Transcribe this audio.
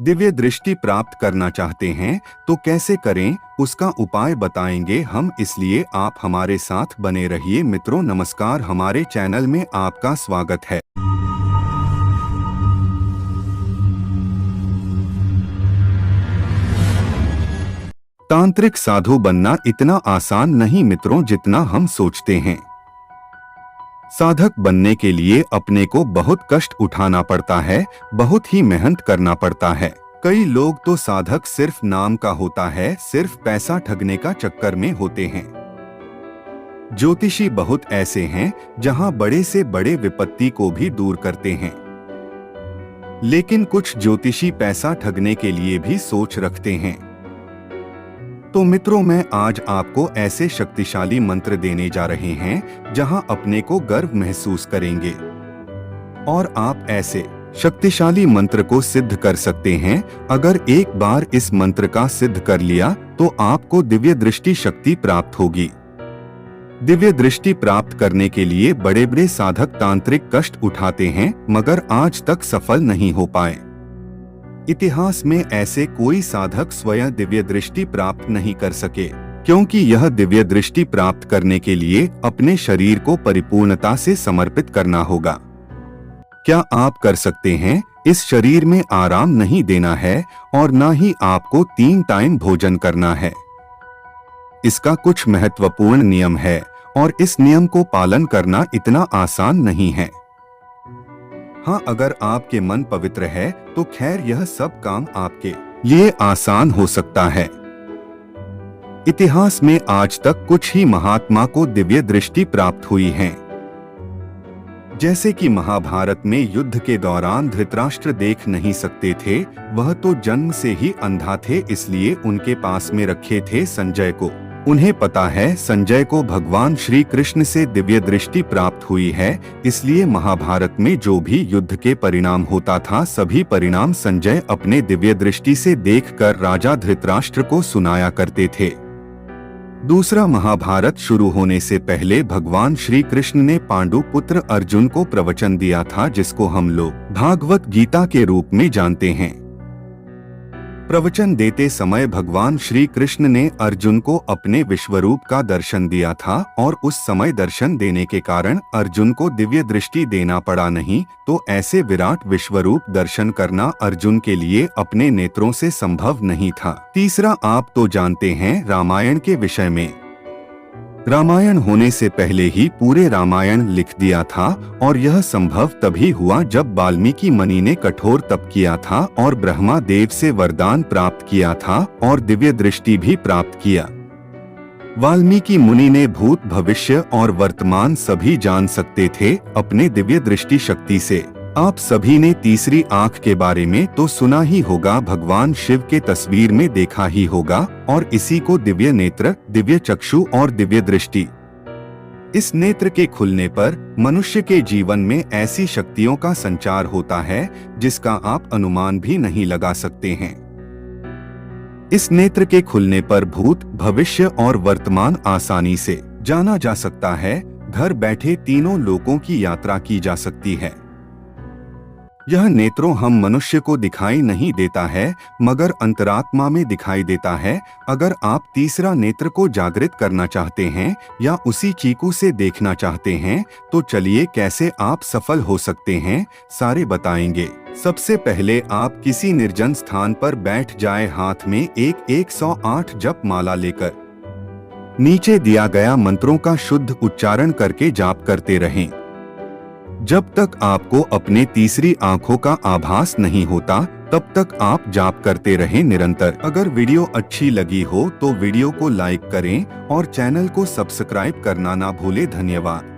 दिव्य दृष्टि प्राप्त करना चाहते हैं तो कैसे करें, उसका उपाय बताएंगे हम, इसलिए आप हमारे साथ बने रहिए। मित्रों नमस्कार, हमारे चैनल में आपका स्वागत है। तांत्रिक साधु बनना इतना आसान नहीं मित्रों जितना हम सोचते हैं। साधक बनने के लिए अपने को बहुत कष्ट उठाना पड़ता है, बहुत ही मेहनत करना पड़ता है। कई लोग तो साधक सिर्फ नाम का होता है, सिर्फ पैसा ठगने का चक्कर में होते हैं। ज्योतिषी बहुत ऐसे हैं जहां बड़े से बड़े विपत्ति को भी दूर करते हैं, लेकिन कुछ ज्योतिषी पैसा ठगने के लिए भी सोच रखते हैं। तो मित्रों मैं आज आपको ऐसे शक्तिशाली मंत्र देने जा रहे हैं जहां अपने को गर्व महसूस करेंगे और आप ऐसे शक्तिशाली मंत्र को सिद्ध कर सकते हैं। अगर एक बार इस मंत्र का सिद्ध कर लिया तो आपको दिव्य दृष्टि शक्ति प्राप्त होगी। दिव्य दृष्टि प्राप्त करने के लिए बड़े बड़े साधक तांत्रिक कष्ट उठाते हैं मगर आज तक सफल नहीं हो पाए। इतिहास में ऐसे कोई साधक स्वयं दिव्य दृष्टि प्राप्त नहीं कर सके, क्योंकि यह दिव्य दृष्टि प्राप्त करने के लिए अपने शरीर को परिपूर्णता से समर्पित करना होगा। क्या आप कर सकते हैं? इस शरीर में आराम नहीं देना है और न ही आपको 3 टाइम भोजन करना है। इसका कुछ महत्वपूर्ण नियम है और इस नियम को पालन करना इतना आसान नहीं है। हाँ, अगर आपके मन पवित्र है तो खैर यह सब काम आपके लिए आसान हो सकता है। इतिहास में आज तक कुछ ही महात्मा को दिव्य दृष्टि प्राप्त हुई है। जैसे कि महाभारत में युद्ध के दौरान धृतराष्ट्र देख नहीं सकते थे, वह तो जन्म से ही अंधा थे, इसलिए उनके पास में रखे थे संजय को। उन्हें पता है संजय को भगवान श्री कृष्ण से दिव्य दृष्टि प्राप्त हुई है, इसलिए महाभारत में जो भी युद्ध के परिणाम होता था सभी परिणाम संजय अपने दिव्य दृष्टि से देखकर राजा धृतराष्ट्र को सुनाया करते थे। दूसरा महाभारत शुरू होने से पहले भगवान श्री कृष्ण ने पांडु पुत्र अर्जुन को प्रवचन दिया था, जिसको हम लोग भागवत गीता के रूप में जानते हैं। प्रवचन देते समय भगवान श्री कृष्ण ने अर्जुन को अपने विश्वरूप का दर्शन दिया था और उस समय दर्शन देने के कारण अर्जुन को दिव्य दृष्टि देना पड़ा नहीं, तो ऐसे विराट विश्वरूप दर्शन करना अर्जुन के लिए अपने नेत्रों से संभव नहीं था। तीसरा, आप तो जानते हैं रामायण के विषय में। रामायण होने से पहले ही पूरे रामायण लिख दिया था और यह संभव तभी हुआ जब वाल्मीकि मुनि ने कठोर तप किया था और ब्रह्मा देव से वरदान प्राप्त किया था और दिव्य दृष्टि भी प्राप्त किया। वाल्मीकि मुनि ने भूत, भविष्य और वर्तमान सभी जान सकते थे अपने दिव्य दृष्टि शक्ति से। आप सभी ने तीसरी आंख के बारे में तो सुना ही होगा, भगवान शिव के तस्वीर में देखा ही होगा, और इसी को दिव्य नेत्र, दिव्य चक्षु और दिव्य दृष्टि। इस नेत्र के खुलने पर मनुष्य के जीवन में ऐसी शक्तियों का संचार होता है जिसका आप अनुमान भी नहीं लगा सकते हैं। इस नेत्र के खुलने पर भूत, भविष्य और वर्तमान आसानी से जाना जा सकता है। घर बैठे तीनों लोकों की यात्रा की जा सकती है। यह नेत्रों हम मनुष्य को दिखाई नहीं देता है मगर अंतरात्मा में दिखाई देता है। अगर आप तीसरा नेत्र को जागृत करना चाहते हैं या उसी चीकू से देखना चाहते हैं तो चलिए कैसे आप सफल हो सकते हैं, सारे बताएंगे। सबसे पहले आप किसी निर्जन स्थान पर बैठ जाए, हाथ में एक 108 जप माला लेकर नीचे दिया गया मंत्रों का शुद्ध उच्चारण करके जाप करते रहें जब तक आपको अपने तीसरी आंखों का आभास नहीं होता, तब तक आप जाप करते रहें निरंतर। अगर वीडियो अच्छी लगी हो तो वीडियो को लाइक करें और चैनल को सब्सक्राइब करना ना भूलें। धन्यवाद।